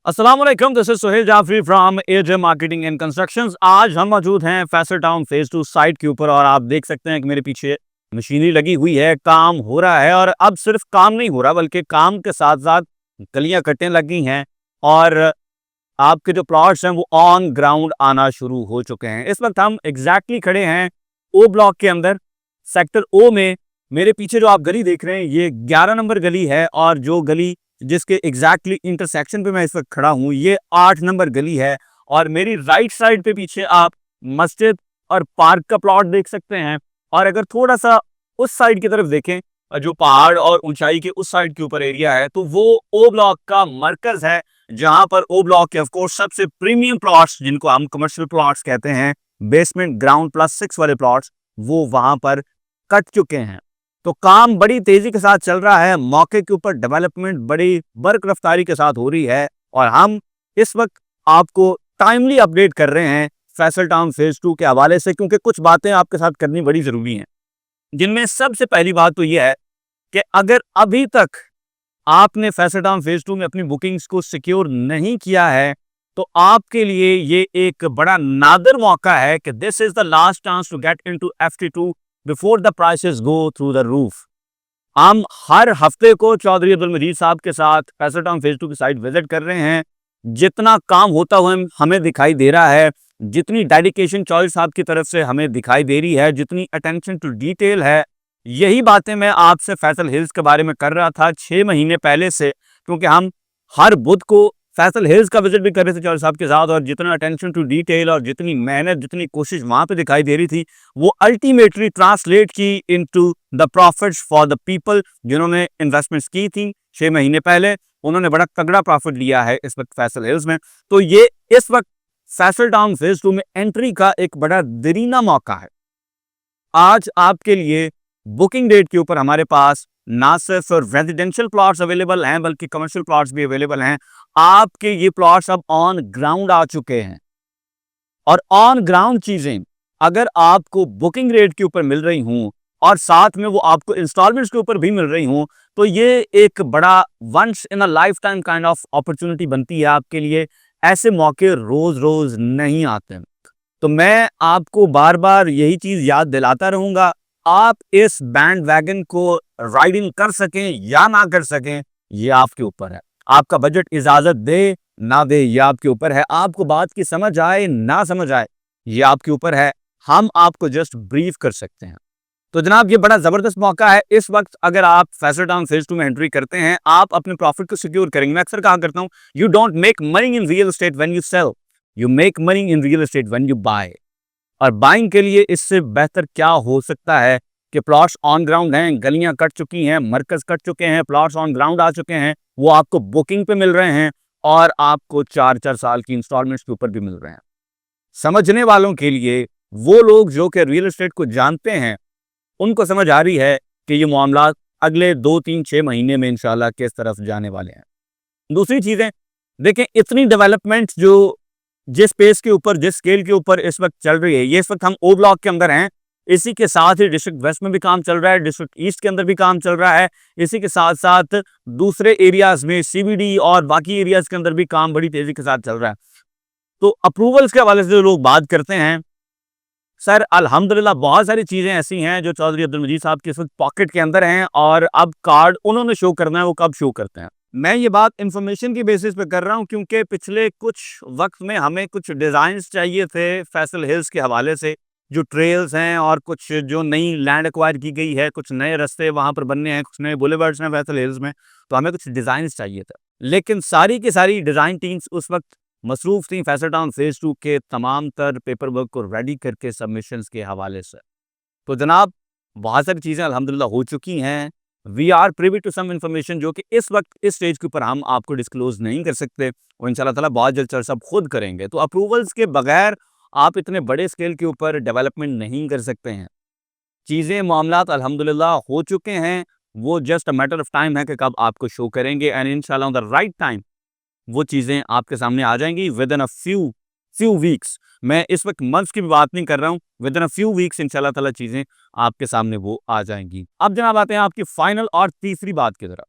अस्सलाम वालेकुम, this is Suhail Jafri from AJ marketing and constructions. आज हम मौजूद हैं फैसल टाउन फेज 2 साइट के ऊपर और आप देख सकते हैं कि मेरे पीछे मशीनरी लगी हुई है, काम हो रहा है। और अब सिर्फ काम नहीं हो रहा बल्कि काम के साथ साथ कलियां कटें लगी हैं और आपके जो प्लॉट्स हैं वो ऑन ग्राउंड आना शुरू हो चुके हैं। इस वक्त हम एग्जैक्टली खड़े हैं ओ ब्लॉक के अंदर, सेक्टर ओ में। मेरे पीछे जो आप गली देख रहे हैं ये 11 नंबर गली है और जो गली जिसके एग्जैक्टली इंटरसेक्शन पे मैं इस वक्त खड़ा हूं ये 8 नंबर गली है। और मेरी राइट साइड पे पीछे आप मस्जिद और पार्क का प्लॉट देख सकते हैं। और अगर थोड़ा सा उस साइड की तरफ देखें, जो पहाड़ और ऊंचाई के उस साइड के ऊपर एरिया है, तो वो ओ ब्लॉक का मरकज है, जहां पर ओ ब्लॉक के ऑफकोर्स सबसे प्रीमियम प्लॉट्स जिनको हम कमर्शियल प्लॉट्स कहते हैं, बेसमेंट ग्राउंड +6 वाले प्लॉट्स, वो वहां पर कट चुके हैं। तो काम बड़ी तेजी के साथ चल रहा है, मौके के ऊपर डेवलपमेंट बड़ी बर्क रफ्तारी के साथ हो रही है और हम इस वक्त आपको टाइमली अपडेट कर रहे हैं फैसल टाउन फेज 2 के हवाले से, क्योंकि कुछ बातें आपके साथ करनी बड़ी जरूरी हैं। जिनमें सबसे पहली बात तो यह है कि अगर अभी तक आपने फैसल टाउन फेज 2 में अपनी बुकिंग्स को सिक्योर नहीं किया है तो आपके लिए ये एक बड़ा नादिर मौका है कि this is the last chance to get into FT2 before the prices go through the roof. हम हर हफ्ते को चौधरी अब्दुल मजीद साहब के साथ फैसल टाउन फेज 2 की साइट विजिट कर रहे हैं। जितना काम होता हुआ हमें दिखाई दे रहा है, जितनी डेडिकेशन चौधरी साहब की तरफ से हमें दिखाई दे रही है, जितनी अटेंशन टू डिटेल है, यही बातें मैं आपसे फैसल हिल्स के बारे में कर रहा था 6 महीने पहले से, क्योंकि हम हर बुध को फैसल हिल्स का विजिट भी कर रहे थे चौधरी साहब के साथ। और जितना अटेंशन टू डिटेल और जितनी मेहनत, जितनी कोशिश वहां पे दिखाई दे रही थी, वो अल्टीमेटली ट्रांसलेट की into the profits for the people जिन्होंने इन्वेस्टमेंट्स की थी 6 महीने पहले। उन्होंने बड़ा तगड़ा प्रॉफिट लिया है इस वक्त फैसल हिल्स में। तो ये इस वक्त फैसल टाउन फेज 2 में एंट्री का एक बड़ा दरीना मौका है। आज आपके लिए बुकिंग डेट के ऊपर हमारे पास ना सिर्फ रेजिडेंशियल प्लॉट्स अवेलेबल हैं बल्कि कमर्शियल प्लॉट्स भी अवेलेबल हैं। आपके ये प्लॉट्स अब ऑन ग्राउंड आ चुके हैं और ऑन ग्राउंड चीजें अगर आपको बुकिंग रेट के ऊपर मिल रही हूं और साथ में वो आपको इंस्टॉलमेंट्स के ऊपर भी मिल रही हूं, तो ये एक बड़ा once in a life time kind of opportunity बनती है आपके लिए। ऐसे मौके रोज रोज नहीं आते। तो मैं आपको बार बार यही चीज याद दिलाता रहूंगा, आप इस बैंड वैगन को राइडिंग कर सकें या ना कर सकें ये आपके ऊपर है। आपका बजट इजाजत दे ना दे ये आपके ऊपर है। आपको बात की समझ आए ना समझ आए ये आपके ऊपर है। हम आपको जस्ट ब्रीफ कर सकते हैं। तो जनाब ये बड़ा जबरदस्त मौका है। इस वक्त अगर आप फैसल टाउन फेज 2 में एंट्री करते हैं, आप अपने प्रॉफिट को सिक्योर करेंगे। मैं अक्सर कहा करता हूं, you don't make money in real estate when you sell, you make money in real estate when you buy. और बाइंग के लिए इससे बेहतर क्या हो सकता है कि प्लॉट्स ऑन ग्राउंड हैं, गलियां कट चुकी हैं, मरकज कट चुके हैं, प्लॉट्स ऑन ग्राउंड आ चुके हैं, वो आपको बुकिंग पे मिल रहे हैं और आपको 4-4 साल की इंस्टॉलमेंट्स के ऊपर भी मिल रहे हैं। समझने वालों के लिए, वो लोग जो कि रियल एस्टेट को जानते हैं, उनको समझ आ रही है कि ये मामला अगले 2-3-6 महीने में इंशाल्लाह किस तरफ जाने वाले हैं। दूसरी चीजें देखें, इतनी डेवलपमेंट जो जिस पेस के ऊपर, जिस स्केल के ऊपर इस वक्त चल रही है, ये इस वक्त हम ओ ब्लॉक के अंदर हैं। इसी के साथ ही डिस्ट्रिक्ट वेस्ट में भी काम चल रहा है, डिस्ट्रिक्ट ईस्ट के अंदर भी काम चल रहा है। इसी के साथ साथ दूसरे एरियाज में CBD और बाकी एरियाज के अंदर भी काम बड़ी तेजी के साथ चल रहा है। तो अप्रूवल्स के हवाले से जो लोग बात करते हैं, सर अल्हम्दुलिल्लाह बहुत सारी चीजें ऐसी हैं जो चौधरी अब्दुल मजीद साहब के इस वक्त पॉकेट के अंदर हैं और अब कार्ड उन्होंने शो करना है, वो कब शो करते हैं। मैं ये बात इंफॉर्मेशन की बेसिस पे कर रहा हूं क्योंकि पिछले कुछ वक्त में हमें कुछ डिजाइन्स चाहिए थे फैसल हिल्स के हवाले से, जो ट्रेल्स हैं और कुछ जो नई लैंड एक्वायर की गई है, कुछ नए रास्ते वहां पर बनने हैं, कुछ नए बुलेवर्ड्स हैं फैसल हिल्स में, तो हमें कुछ डिजाइन्स चाहिए था। लेकिन सारी की सारी डिजाइन टीम्स उस वक्त मसरूफ थी फैसल टाउन फेज 2 के तमाम तर पेपर वर्क को रेडी करके सबमिशंस के हवाले से। तो जनाब बहुत सारी चीज़ें अल्हम्दुलिल्लाह हो चुकी हैं। We are privy to some information जो कि इस वक्त इस स्टेज के ऊपर हम आपको डिस्क्लोज नहीं कर सकते और इंशाल्लाह ताला बहुत जल्द चर्चा सब खुद करेंगे। तो अप्रूवल्स के बगैर आप इतने बड़े स्केल के ऊपर डेवलपमेंट नहीं कर सकते हैं। चीज़ें मामलात अल्हम्दुलिल्लाह हो चुके हैं, वो just a matter of time है कि कब आपको शो करेंगे एंड इंशाल्लाह ऑन द राइट टाइम वो चीज़ें आपके सामने आ जाएंगी with in a few weeks. मैं इस वक्त मंथ्स की भी बात नहीं कर रहा हूँ, with in a few weeks इंशाल्लाह ताला चीज़ें आपके सामने वो आ जाएंगी। अब जनाब आते हैं आपकी फाइनल और तीसरी बात की तरफ।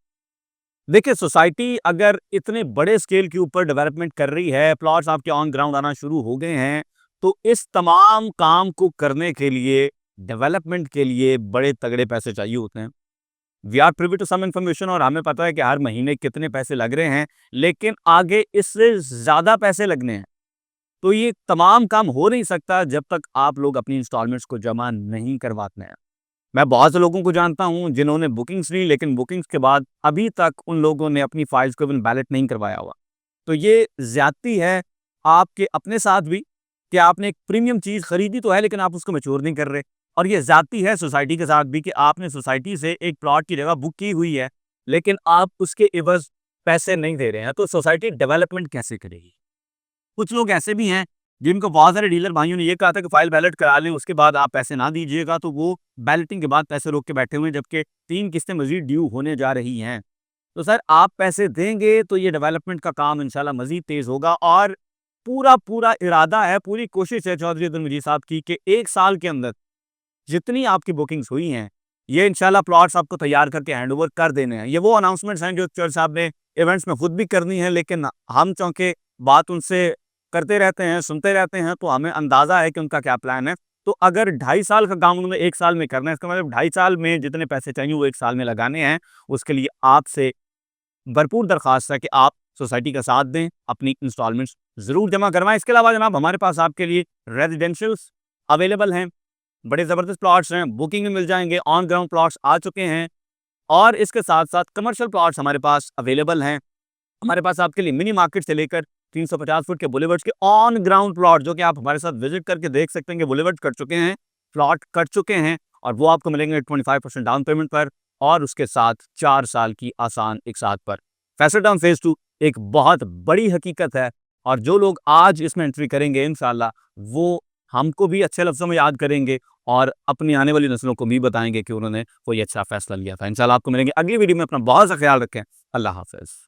देखिए, सोसाइटी अगर इतने बड़े स्केल के ऊपर डेवलपमेंट कर रही है, प्लॉट्स आपके ऑन ग्राउंड आना शुरू हो गए हैं, तो इस तमाम काम को करने के लिए, डेवलपमेंट के लिए बड़े तगड़े पैसे चाहिए होते हैं। We are privy to some information और हमें पता है कि हर महीने कितने पैसे लग रहे हैं, लेकिन आगे इससे ज़्यादा पैसे लगने हैं। तो ये तमाम काम हो नहीं सकता जब तक आप लोग अपनी इंस्टॉलमेंट्स को जमा नहीं करवाते हैं। मैं बहुत से लोगों को जानता हूँ जिन्होंने बुकिंग्स ली, लेकिन बुकिंग्स के बाद अभी तक उन लोगों ने अपनी फाइल्स को इवन बैलेट नहीं करवाया हुआ। तो ये ज़्यादती है आपके अपने साथ भी कि आपने एक प्रीमियम चीज़ खरीदी तो है, लेकिन आप उसको मैच्योर नहीं कर रहे। और ये ज़्यादती है सोसाइटी के साथ भी कि आपने सोसाइटी से एक प्लॉट की जगह बुक की हुई है, लेकिन आप उसके एवज़ पैसे नहीं दे रहे हैं, तो सोसाइटी डेवलपमेंट कैसे करेगी? कुछ लोग ऐसे भी हैं जिनको बहुत सारे डीलर भाइयों ने ये कहा था कि फाइल बैलेट करा लें, उसके बाद आप पैसे ना दीजिएगा, तो वो बैलेटिंग के बाद पैसे रोक के बैठे हुए हैं, जबकि 3 किस्तें मज़ीद ड्यू होने जा रही हैं। तो सर, आप पैसे देंगे तो ये डेवलपमेंट का काम इंशाल्लाह मज़ीद तेज़ होगा और पूरा इरादा है, पूरी कोशिश है चौधरी अब्दुल मजीद साहब की कि 1 साल के अंदर जितनी आपकी बुकिंग्स हुई हैं, ये इंशाल्लाह प्लॉट्स आपको तैयार करके हैंडओवर कर देने हैं। ये वो अनाउंसमेंट्स हैं जो चौधरी साहब ने इवेंट्स में खुद भी करनी है, लेकिन हम चूँकि बात उनसे करते रहते हैं, सुनते रहते हैं, तो हमें अंदाज़ा है कि उनका क्या प्लान है। तो अगर 2.5 साल का काम उन्होंने 1 साल में करना है, इसका मतलब 2.5 साल में जितने पैसे चाहिए वो 1 साल में लगाने हैं। उसके लिए आपसे भरपूर दरख्वास्त है कि आप सोसाइटी का साथ दें, अपनी इंस्टॉलमेंट्स ज़रूर जमा करवाएँ। इसके अलावा जनाब हमारे पास आपके लिए रेज़िडेंशियल्स अवेलेबल हैं, बड़े ज़बरदस्त प्लॉट्स हैं, बुकिंग में मिल जाएँगे, ऑन ग्राउंड प्लॉट्स आ चुके हैं और इसके साथ-साथ कमर्शियल प्लॉट्स हमारे पास अवेलेबल हैं। हमारे पास आपके लिए मिनी मार्केट से लेकर 350 फुट के बुलेवर्ड्स के ऑन ग्राउंड प्लॉट जो कि आप हमारे साथ विजिट करके देख सकते हैं कि बुलेवर्ड कट चुके हैं, प्लॉट कट चुके हैं और वो आपको मिलेंगे 25% डाउन पेमेंट पर और उसके साथ 4 साल की आसान इकसात पर। फैसल टाउन फेज़ 2 एक बहुत बड़ी हकीकत है और जो लोग आज इसमें एंट्री करेंगे इंशाल्लाह वो हमको भी अच्छे लफ्ज़ों में याद करेंगे और अपनी आने वाली नस्लों को भी बताएँगे कि उन्होंने कोई अच्छा फैसला लिया था। इंशाल्लाह आपको मिलेंगे अगली वीडियो में। अपना बहुत सा ख्याल रखें। अल्लाह हाफ़िज़।